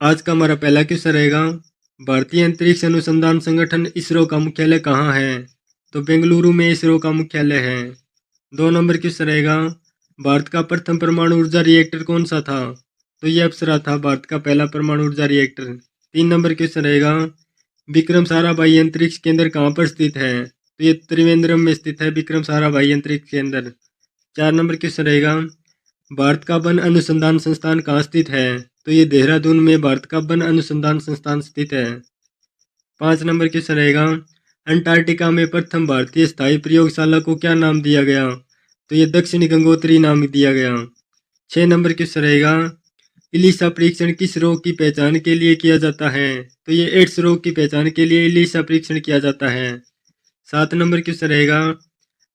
आज का हमारा पहला क्वेश्चन रहेगा, भारतीय अंतरिक्ष अनुसंधान संगठन इसरो का मुख्यालय कहाँ है? तो बेंगलुरु में इसरो का मुख्यालय है। 2 नंबर क्वेश्चन रहेगा, भारत का प्रथम परमाणु ऊर्जा रिएक्टर कौन सा था? तो ये अप्सरा था, भारत का पहला परमाणु ऊर्जा रिएक्टर। 3 नंबर क्वेश्चन रहेगा, विक्रम साराभाई अंतरिक्ष केंद्र कहाँ पर स्थित है? तो ये त्रिवेंद्रम में स्थित है विक्रम साराभाई अंतरिक्ष केंद्र। 4 नंबर क्वेश्चन रहेगा, भारत का वन अनुसंधान संस्थान कहाँ स्थित है? तो ये देहरादून में भारत का वन अनुसंधान संस्थान स्थित है। 5 नंबर क्वेश्चन रहेगा, अंटार्कटिका में प्रथम भारतीय स्थायी प्रयोगशाला को क्या नाम दिया गया? तो ये दक्षिणी गंगोत्री नाम दिया गया। 6 नंबर क्वेश्चन रहेगा, इलिसा परीक्षण किस रोग की पहचान के लिए किया जाता है? तो ये एड्स रोग की पहचान के लिए इलिसा परीक्षण किया जाता है। 7 नंबर क्वेश्चन रहेगा,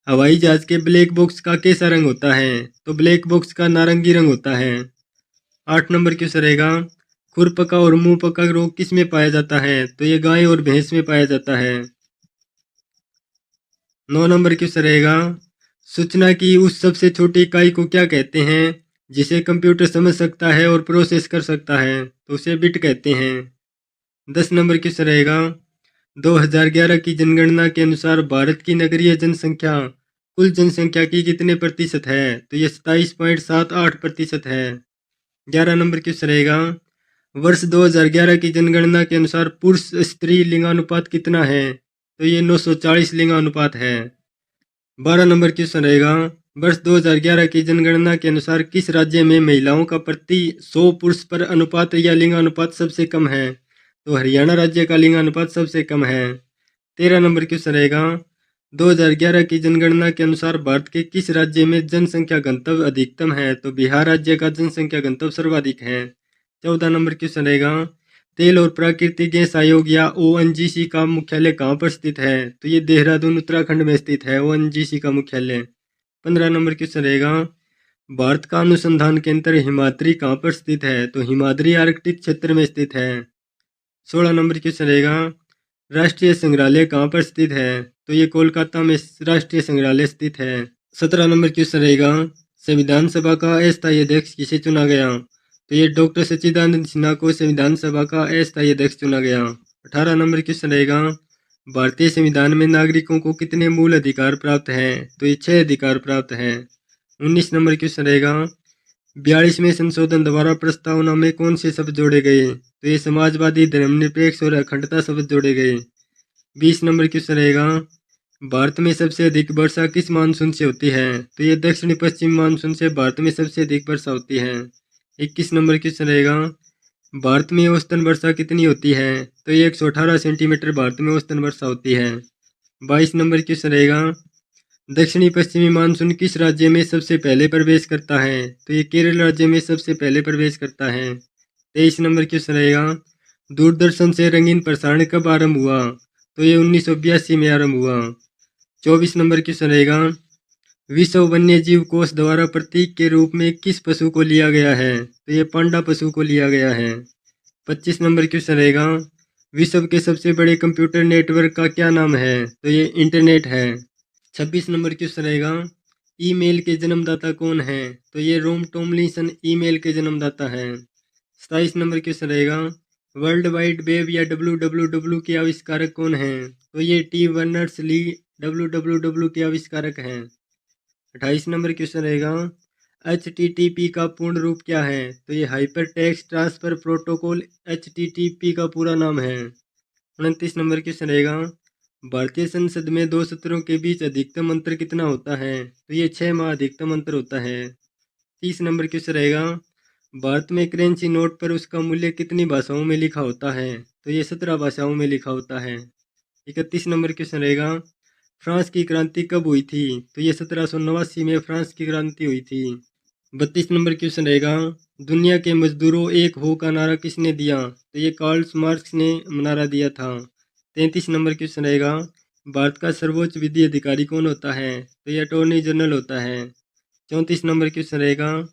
हवाई जहाज के ब्लैक बॉक्स का कैसा रंग होता है? तो ब्लैक बॉक्स का नारंगी रंग होता है। 8 नंबर क्वेश्चन रहेगा, खुरपका और मुंह पका रोग किस में पाया जाता है? तो ये गाय और भैंस में पाया जाता है। 9 नंबर क्वेश्चन रहेगा, सूचना की उस सबसे छोटी इकाई को क्या कहते हैं जिसे कंप्यूटर समझ सकता है और प्रोसेस कर सकता है? तो उसे बिट कहते हैं। 10 नंबर क्वेश्चन रहेगा, 2011 की जनगणना के अनुसार भारत की नगरीय जनसंख्या कुल जनसंख्या की कितने प्रतिशत है? तो ये 27.78% है। 11 नंबर क्वेश्चन रहेगा, वर्ष 2011 की जनगणना के अनुसार पुरुष स्त्री लिंगानुपात कितना है? तो ये 940 लिंगानुपात है। 12 नंबर क्वेश्चन रहेगा, वर्ष 2011 की जनगणना के अनुसार किस राज्य में महिलाओं का प्रति 100 पुरुष पर अनुपात या लिंगानुपात सबसे कम है? तो हरियाणा राज्य का लिंगानुपात सबसे कम है। 13 नंबर क्वेश्चन रहेगा, 2011 की जनगणना के अनुसार भारत के किस राज्य में जनसंख्या घनत्व अधिकतम है? तो बिहार राज्य का जनसंख्या घनत्व सर्वाधिक है। 14 नंबर क्वेश्चन रहेगा, तेल और प्राकृतिक गैस आयोग या ओएनजीसी का मुख्यालय कहाँ पर स्थित है? तो ये देहरादून उत्तराखंड में स्थित है ओएनजीसी का मुख्यालय। 15 नंबर क्वेश्चन रहेगा, भारत का अनुसंधान केंद्र हिमाद्री कहाँ पर स्थित है? तो हिमाद्री आर्कटिक क्षेत्र में स्थित है। 16 नंबर क्वेश्चन रहेगा, राष्ट्रीय संग्रहालय कहाँ पर स्थित है? तो ये कोलकाता में राष्ट्रीय संग्रहालय स्थित है। 17 नंबर क्वेश्चन रहेगा, संविधान सभा का अस्थायी अध्यक्ष किसे चुना गया? तो ये डॉक्टर सच्चिदानंद सिन्हा को संविधान सभा का अस्थायी अध्यक्ष चुना गया। 18 नंबर क्वेश्चन रहेगा, भारतीय संविधान में नागरिकों को कितने मूल अधिकार प्राप्त हैं? तो ये 6 अधिकार प्राप्त हैं। 19 नंबर क्वेश्चन रहेगा, 42वें संशोधन द्वारा प्रस्तावना में कौन से शब्द जोड़े गए? तो ये समाजवादी, धर्मनिरपेक्ष और अखंडता शब्द जोड़े गए। 20 नंबर क्वेश्चन रहेगा, भारत में सबसे अधिक वर्षा किस मानसून से होती है? तो ये दक्षिण पश्चिम मानसून से भारत में सबसे अधिक वर्षा होती है। 21 नंबर क्वेश्चन रहेगा, भारत में औसतन वर्षा कितनी होती है? तो ये 118 सेंटीमीटर भारत में औसतन वर्षा होती है। 22 नंबर क्वेश्चन रहेगा, दक्षिणी पश्चिमी मानसून किस राज्य में सबसे पहले प्रवेश करता है? तो ये केरल राज्य में सबसे पहले प्रवेश करता है। 23 नंबर क्वेश्चन रहेगा, दूरदर्शन से रंगीन प्रसारण कब आरंभ हुआ? तो ये 1982 में आरंभ हुआ। 24 नंबर क्वेश्चन रहेगा, विश्व वन्य जीव कोष द्वारा प्रतीक के रूप में किस पशु को लिया गया है? तो ये पांडा पशु को लिया गया है। 25 नंबर क्वेश्चन रहेगा, विश्व के सबसे बड़े कंप्यूटर नेटवर्क का क्या नाम है? तो ये इंटरनेट है। 26 नंबर क्वेश्चन रहेगा, ईमेल के जन्मदाता कौन है? तो ये रोम टॉमलिंसन ईमेल के जन्मदाता है। 27 नंबर क्वेश्चन रहेगा, वर्ल्ड वाइड वेब या WWW के आविष्कारक कौन है? तो ये टी वर्नर्स ली WWW के आविष्कारक हैं। 28 नंबर क्वेश्चन रहेगा, HTTP का पूर्ण रूप क्या है? तो ये hyper text transfer protocol HTTP का पूरा नाम है। 29 नंबर क्वेश्चन रहेगा, भारतीय संसद में 2 सत्रों के बीच अधिकतम अंतर कितना होता है? तो ये 6 माह अधिकतम अंतर होता है। 30 नंबर क्वेश्चन रहेगा, भारत में करेंसी नोट पर उसका मूल्य कितनी भाषाओं में लिखा होता है? तो ये 17 भाषाओं में लिखा होता है। 31 नंबर क्वेश्चन रहेगा, फ्रांस की क्रांति कब हुई थी? तो ये 1789 में फ्रांस की क्रांति हुई थी। 32 नंबर क्वेश्चन रहेगा, दुनिया के मजदूरों एक हो का नारा किसने दिया? तो ये कार्ल मार्क्स ने नारा दिया था। 33 नंबर क्वेश्चन रहेगा, भारत का सर्वोच्च विधि अधिकारी कौन होता है? तो ये अटॉर्नी जनरल होता है। 34 नंबर क्वेश्चन रहेगा,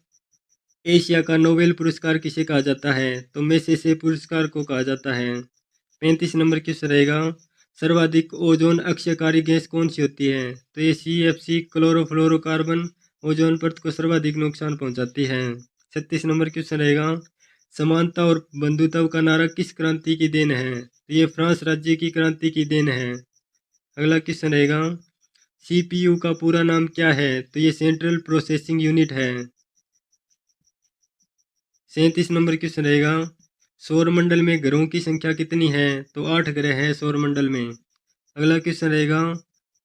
एशिया का नोबेल पुरस्कार किसे कहा जाता है? तो मैसेसे पुरस्कार को कहा जाता है। 35 नंबर क्वेश्चन रहेगा, सर्वाधिक ओजोन अक्षयकारी गैस कौन सी होती है? तो ये CFC क्लोरोफ्लोरोकार्बन ओजोन परत को सर्वाधिक नुकसान पहुंचाती है। 36 नंबर क्वेश्चन रहेगा, समानता और बंधुत्व का नारा किस क्रांति की देन है? तो ये फ्रांस राज्य की क्रांति की देन है। अगला क्वेश्चन रहेगा, सीपीयू का पूरा नाम क्या है? तो ये सेंट्रल प्रोसेसिंग यूनिट है। 37 नंबर क्वेश्चन रहेगा, सौरमंडल में ग्रहों की संख्या कितनी है? तो 8 ग्रह है सौरमंडल में। अगला क्वेश्चन रहेगा,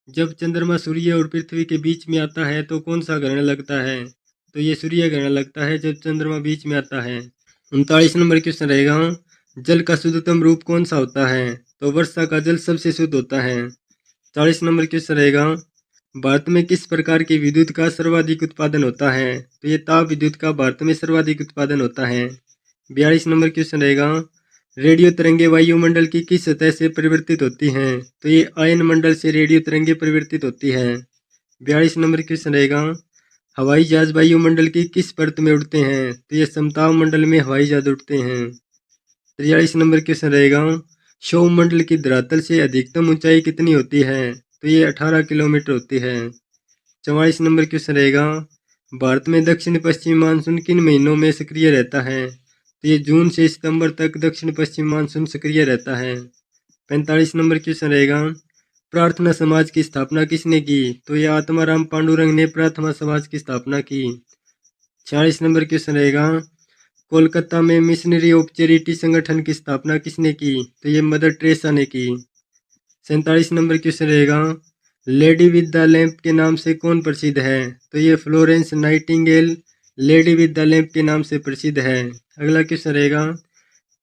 जब चंद्रमा सूर्य और पृथ्वी के बीच में आता है तो कौन सा ग्रहण लगता है? तो ये सूर्य ग्रहण लगता है जब चंद्रमा बीच में आता है। 39 नंबर क्वेश्चन रहेगा, जल का शुद्धतम रूप कौन सा होता है? तो वर्षा का जल सबसे शुद्ध होता है। 40 नंबर क्वेश्चन रहेगा, भारत में किस प्रकार की विद्युत का सर्वाधिक उत्पादन होता है? तो ये ताप विद्युत का भारत में सर्वाधिक उत्पादन होता है। 42 नंबर क्वेश्चन रहेगा, रेडियो तरंगे वायुमंडल की किस सतह से परिवर्तित होती हैं? तो ये आयन मंडल से रेडियो तरंगे परिवर्तित होती है। 42 नंबर क्वेश्चन रहेगा, हवाई जहाज वायुमंडल की किस परत में उड़ते हैं? तो ये समताप मंडल में हवाई जहाज उड़ते हैं। 43 नंबर क्वेश्चन रहेगा, सौरमंडल की धरातल से अधिकतम ऊंचाई कितनी होती है? तो ये 18 किलोमीटर होती है। 44 नंबर क्वेश्चन रहेगा, भारत में दक्षिण पश्चिम मानसून किन महीनों में सक्रिय रहता है? तो ये जून से सितंबर तक दक्षिण पश्चिम मानसून सक्रिय रहता है। 45 नंबर क्वेश्चन रहेगा, प्रार्थना समाज की स्थापना किसने की? तो ये आत्माराम पांडुरंग ने प्रार्थना समाज की स्थापना की। 46 नंबर क्वेश्चन रहेगा, कोलकाता में मिशनरी ऑफ चैरिटी संगठन की स्थापना किसने की? तो ये मदर टेरेसा ने की। 47 नंबर क्वेश्चन रहेगा, लेडी विद द लैंप के नाम से कौन प्रसिद्ध है? तो ये Florence Nightingale lady with the lamp के नाम से प्रसिद्ध है। अगला क्वेश्चन रहेगा,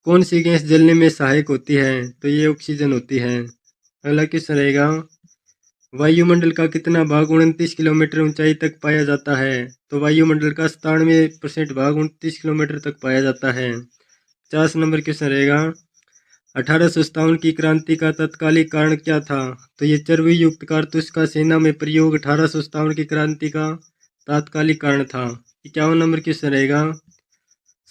कौन सी गैस जलने में सहायक होती है? तो ये ऑक्सीजन होती है। अगला क्वेश्चन रहेगा, वायुमंडल का कितना भाग 29 किलोमीटर ऊंचाई तक पाया जाता है? तो वायुमंडल का 97% भाग 29 किलोमीटर तक पाया जाता है। 50 नंबर क्वेश्चन रहेगा, 1857 की क्रांति का तत्कालिक कारण क्या था? तो ये चर्बी युक्त कारतूस का सेना में प्रयोग 1857 की क्रांति का तात्कालिक कारण था। 51 नंबर क्वेश्चन रहेगा,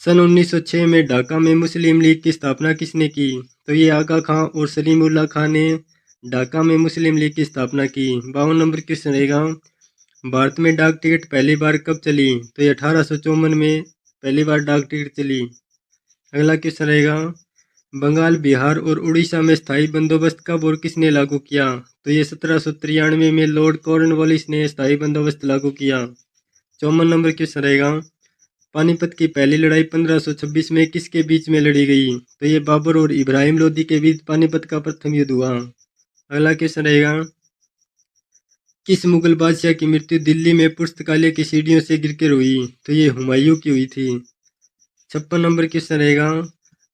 सन 1906 में ढाका में मुस्लिम लीग की स्थापना किसने की? तो ये आगा खां और सलीमुल्लाह खां ने ढाका में मुस्लिम लीग की स्थापना की। 52 नंबर क्वेश्चन रहेगा, भारत में डाक टिकट पहली बार कब चली? तो ये 1854 में पहली बार डाक टिकट चली। अगला क्वेश्चन रहेगा, बंगाल, बिहार और उड़ीसा में स्थायी बंदोबस्त कब और किसने लागू किया? तो ये 1793 में लॉर्ड कॉर्नवालिस ने स्थायी बंदोबस्त लागू किया। 54 नंबर क्वेश्चन रहेगा, पानीपत की पहली लड़ाई 1526 में किसके बीच में लड़ी गई? तो ये बाबर और इब्राहिम लोदी के बीच पानीपत का प्रथम युद्ध हुआ। अगला क्वेश्चन रहेगा, किस मुगल बादशाह की मृत्यु दिल्ली में पुस्तकालय की सीढ़ियों से गिरकर हुई? तो ये हुमायूं की हुई थी। 56 नंबर क्वेश्चन रहेगा,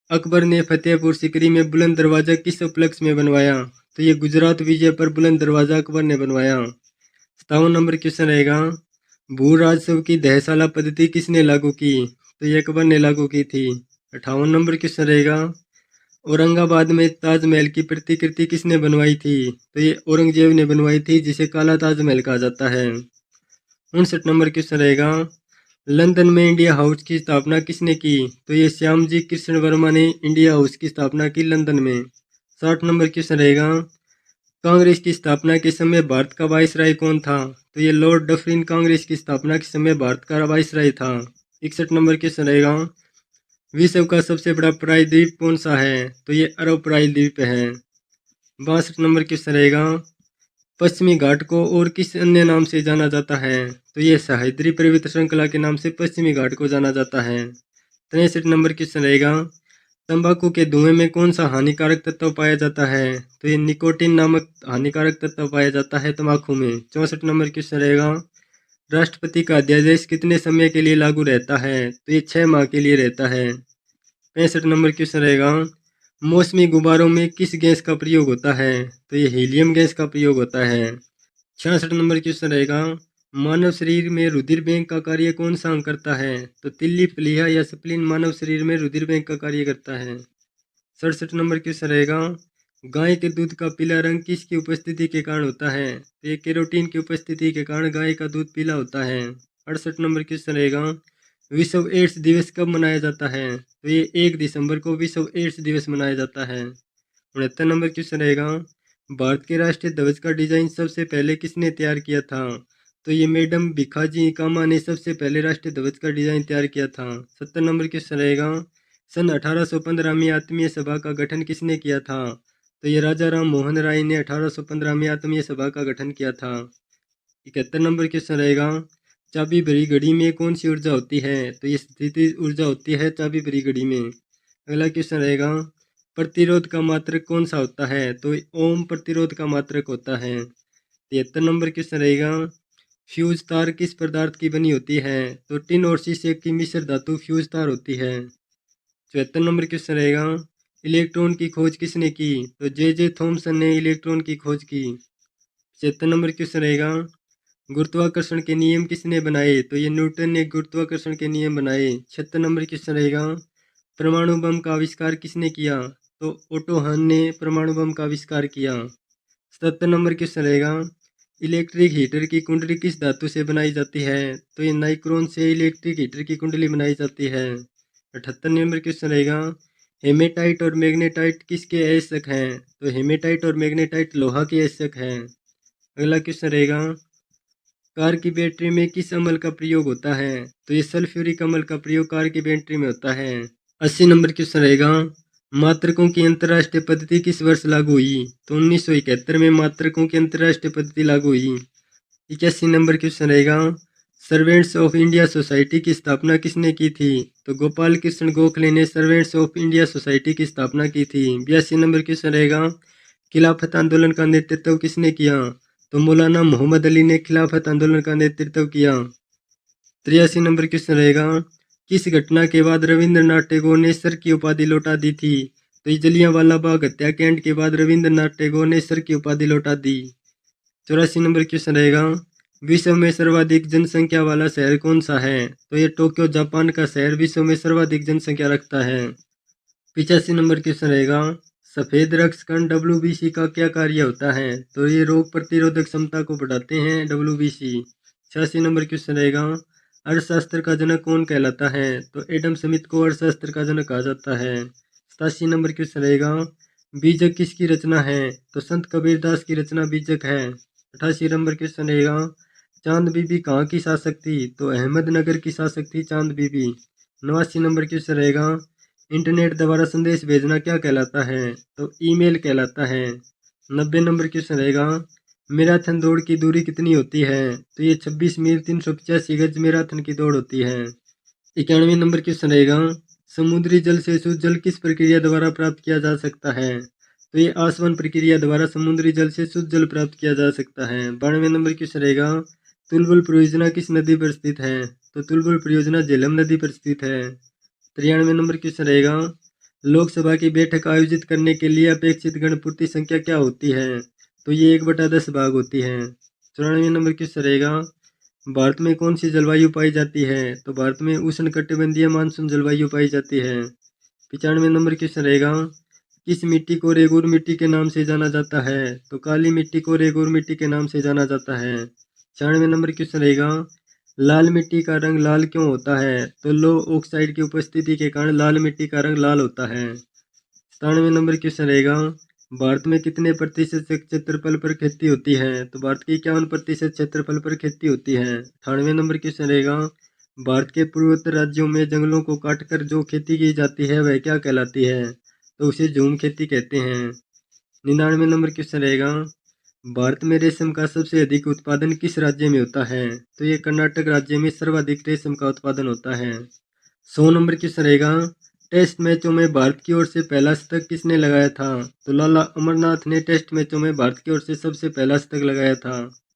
अकबर ने फतेहपुर सीकरी में बुलंद दरवाजा किस उपलक्ष्य में बनवाया? तो ये गुजरात विजय पर बुलंद दरवाजा अकबर ने बनवाया। 57 नंबर क्वेश्चन रहेगा, भू राजस्व की दहशाला पद्धति किसने लागू की? तो ये अकबर ने लागू की थी। 58 नंबर क्वेश्चन रहेगा, औरंगाबाद में ताजमहल की प्रतिकृति किसने बनवाई थी? तो ये औरंगजेब ने बनवाई थी, जिसे काला ताजमहल कहा जाता है। 59 नंबर क्वेश्चन रहेगा, लंदन में इंडिया हाउस की स्थापना किसने की? तो ये श्यामजी कृष्ण वर्मा ने इंडिया हाउस की स्थापना की लंदन में। 60 नंबर क्वेश्चन रहेगा, कांग्रेस की स्थापना के समय भारत का वाइसराय कौन था? तो ये लॉर्ड डफरिन कांग्रेस की स्थापना के समय भारत का वाइसराय था। 61 नंबर क्वेश्चन रहेगा, विश्व का सबसे बड़ा प्रायद्वीप कौन सा है? तो ये अरब प्रायद्वीप है। 62 नंबर क्वेश्चन रहेगा, पश्चिमी घाट को और किस अन्य नाम से जाना जाता है? तो ये सह्याद्री पर्वत श्रृंखला के नाम से पश्चिमी घाट को जाना जाता है। 63 नंबर क्वेश्चन रहेगा, तंबाकू के धुएं में कौन सा हानिकारक तत्व पाया जाता है? तो ये निकोटीन नामक हानिकारक तत्व पाया जाता है तंबाकू में। 64 नंबर क्वेश्चन रहेगा, राष्ट्रपति का अध्यादेश कितने समय के लिए लागू रहता है? तो ये 6 माह के लिए रहता है। 65 नंबर क्वेश्चन रहेगा, मौसमी गुब्बारों में किस गैस का प्रयोग होता है? तो ये हीलियम गैस का प्रयोग होता है। 66 नंबर क्वेश्चन रहेगा, मानव शरीर में रुधिर बैंक का कार्य कौन सा अंग करता है? तो तिल्ली, प्लीहा या स्प्लीन मानव शरीर में रुधिर बैंक का कार्य करता है। 67 नंबर क्वेश्चन रहेगा, गाय के दूध का पीला रंग किसकी उपस्थिति के कारण होता है? तो ये कैरोटीन की उपस्थिति के कारण गाय का दूध पीला होता है। 68 नंबर क्वेश्चन रहेगा, विश्व एड्स दिवस कब मनाया जाता है? तो ये 1 दिसंबर को विश्व एड्स दिवस मनाया जाता है। 69 नंबर क्वेश्चन रहेगा, भारत के राष्ट्रीय ध्वज का डिजाइन सबसे पहले किसने तैयार किया था? तो ये मैडम भिखाजी कामा ने सबसे पहले राष्ट्रीय ध्वज का डिजाइन तैयार किया था। 70 नंबर क्वेश्चन रहेगा, सन 1815 में आत्मीय सभा का गठन किसने किया था? तो ये राजा राम मोहन राय ने 1815 में आत्मीय सभा का गठन किया था। 71 नंबर क्वेश्चन रहेगा, चाबी भरी घड़ी में कौन सी ऊर्जा होती है? तो ये स्थिति ऊर्जा होती है चाबी भरी घड़ी में। अगला क्वेश्चन रहेगा, प्रतिरोध का मात्रक कौन सा होता है? तो ओम प्रतिरोध का मात्रक होता है। 73 नंबर क्वेश्चन रहेगा, फ्यूज तार किस पदार्थ की बनी होती है? तो टिन और शीशे की मिश्र धातु फ्यूज तार होती है। 74 नंबर क्वेश्चन रहेगा, इलेक्ट्रॉन की खोज किसने की? तो जे थॉमसन ने इलेक्ट्रॉन की खोज की। 75 नंबर क्वेश्चन रहेगा, गुरुत्वाकर्षण के नियम किसने बनाए? तो ये न्यूटन ने गुरुत्वाकर्षण के नियम बनाए। 76 नंबर क्वेश्चन रहेगा, परमाणु बम का आविष्कार किसने किया? तो ओटो हन ने परमाणु बम का आविष्कार किया। 77 नंबर क्वेश्चन रहेगा, इलेक्ट्रिक हीटर की कुंडली किस धातु से बनाई जाती है? तो ये नाइक्रोन से इलेक्ट्रिक हीटर की कुंडली बनाई जाती है। 78 नंबर क्वेश्चन रहेगा, हेमेटाइट और मैग्नेटाइट किसके आयस्क हैं? तो हेमेटाइट और मैग्नेटाइट लोहा के आयस्क हैं। अगला क्वेश्चन रहेगा, कार की बैटरी में किस अम्ल का प्रयोग होता है? तो ये सल्फ्यूरिक अम्ल का प्रयोग कार की बैटरी में होता है। 80 नंबर क्वेश्चन रहेगा, मात्रकों की अंतर्राष्ट्रीय पद्धति किस वर्ष लागू हुई? तो 1971 में मात्रकों की अंतर्राष्ट्रीय पद्धति लागू हुई। 81 नंबर क्वेश्चन रहेगा, सर्वेंट्स ऑफ इंडिया सोसाइटी की स्थापना किसने की थी? तो गोपाल कृष्ण गोखले ने सर्वेंट्स ऑफ इंडिया सोसाइटी की स्थापना की थी। 82 नंबर क्वेश्चन रहेगा, खिलाफत आंदोलन का नेतृत्व किसने किया? तो मौलाना मोहम्मद अली ने खिलाफत आंदोलन का नेतृत्व किया। 83 नंबर क्वेश्चन रहेगा, किस घटना के बाद रविंद्रनाथ टैगोर ने सर की उपाधि लौटा दी थी? तो ये जलियांवाला बाग हत्याकांड के बाद रविंद्रनाथ टैगोर ने सर की उपाधि लौटा दी। 84 नंबर क्वेश्चन रहेगा, विश्व में सर्वाधिक जनसंख्या वाला शहर कौन सा है? तो ये टोक्यो जापान का शहर विश्व में सर्वाधिक जनसंख्या रखता है। 85 नंबर क्वेश्चन रहेगा, सफेद रक्त कण WBC का क्या कार्य होता है? तो ये रोग प्रतिरोधक क्षमता को बढ़ाते हैं WBC। 86 नंबर क्वेश्चन रहेगा, अर्थशास्त्र का जनक कौन कहलाता है? तो एडम स्मिथ को अर्थशास्त्र का जनक कहा जाता है। 87 नंबर क्वेश्चन रहेगा, बीजक किसकी रचना है? तो संत कबीरदास की रचना बीजक है। 88 नंबर क्वेश्चन रहेगा, चांद बीबी कहाँ की शासक थी? तो अहमदनगर की शासक थी चांद बीबी। 89 नंबर क्वेश्चन रहेगा, इंटरनेट द्वारा संदेश भेजना क्या कहलाता है? तो ईमेल कहलाता है। 90 नंबर क्वेश्चन रहेगा, मैराथन दौड़ की दूरी कितनी होती है? तो ये 26 मील 385 गज मैराथन की दौड़ होती है। 91 नंबर क्वेश्चन रहेगा, समुद्री जल से शुद्ध जल किस प्रक्रिया द्वारा प्राप्त किया जा सकता है? तो ये आसवन प्रक्रिया द्वारा समुद्री जल से शुद्ध जल प्राप्त किया जा सकता है। 92 नंबर क्वेश्चन रहेगा, तुलबुल परियोजना किस नदी पर स्थित है? तो तुलबुल परियोजना झेलम नदी पर स्थित है। 93 नंबर क्वेश्चन रहेगा, लोकसभा की बैठक आयोजित करने के लिए अपेक्षित गणपूर्ति संख्या क्या होती है? तो ये 1/10 भाग होती है। 94 नंबर क्वेश्चन रहेगा, भारत में कौन सी जलवायु पाई जाती है? तो भारत में उष्णकटिबंधीय मानसून जलवायु पाई जाती है। 95 नंबर क्वेश्चन रहेगा, किस मिट्टी को रेगूर मिट्टी के नाम से जाना जाता है? तो काली मिट्टी को रेगूर मिट्टी के नाम से जाना जाता है। 96 नंबर क्वेश्चन रहेगा, लाल मिट्टी का रंग लाल क्यों होता है? तो लो ऑक्साइड की उपस्थिति के कारण लाल मिट्टी का रंग लाल होता है। 97 नंबर क्वेश्चन रहेगा, भारत में कितने प्रतिशत क्षेत्रफल पर खेती होती है? तो भारत के 51% क्षेत्रफल पर खेती होती है। 98 नंबर क्वेश्चन रहेगा, भारत के पूर्वोत्तर राज्यों में जंगलों को काटकर जो खेती की जाती है वह क्या कहलाती है? तो उसे झूम खेती कहते हैं। 99 नंबर क्वेश्चन रहेगा, भारत में रेशम का सबसे अधिक उत्पादन किस राज्य में होता है? तो ये कर्नाटक राज्य में सर्वाधिक रेशम का उत्पादन होता है। 100 नंबर क्वेश्चन रहेगा, टेस्ट मैचों में भारत की ओर से पहला शतक किसने लगाया था? तो लाला अमरनाथ ने टेस्ट मैचों में भारत की ओर से सबसे पहला शतक लगाया था।